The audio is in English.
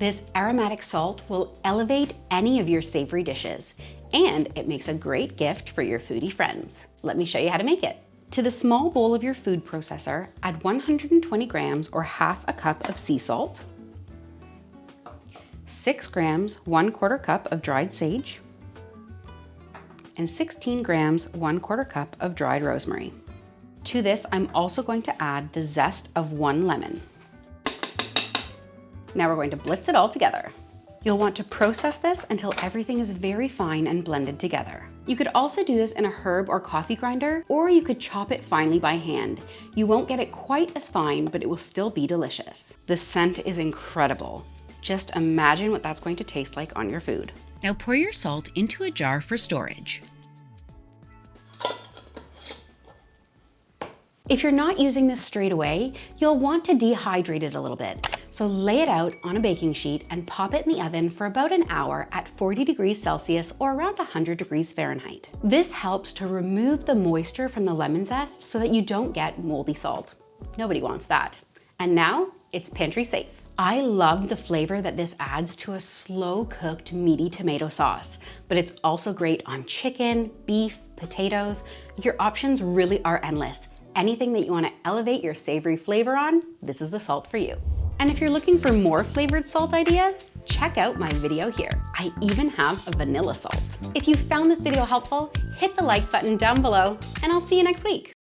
This aromatic salt will elevate any of your savory dishes, and it makes a great gift for your foodie friends. Let me show you how to make it. To the small bowl of your food processor, add 120 grams or half a cup of sea salt, 6 grams, 1/4 cup of dried sage, and 16 grams, 1/4 cup of dried rosemary. To this, I'm also going to add the zest of 1 lemon. Now we're going to blitz it all together. You'll want to process this until everything is very fine and blended together. You could also do this in a herb or coffee grinder, or you could chop it finely by hand. You won't get it quite as fine, but it will still be delicious. The scent is incredible. Just imagine what that's going to taste like on your food. Now pour your salt into a jar for storage. If you're not using this straight away, you'll want to dehydrate it a little bit. So lay it out on a baking sheet and pop it in the oven for about an hour at 40 degrees Celsius or around 100 degrees Fahrenheit. This helps to remove the moisture from the lemon zest so that you don't get moldy salt. Nobody wants that. And now it's pantry safe. I love the flavor that this adds to a slow cooked meaty tomato sauce, but it's also great on chicken, beef, potatoes. Your options really are endless. Anything that you want to elevate your savory flavor on, this is the salt for you. And if you're looking for more flavored salt ideas, check out my video here. I even have a vanilla salt. If you found this video helpful, hit the like button down below, and I'll see you next week.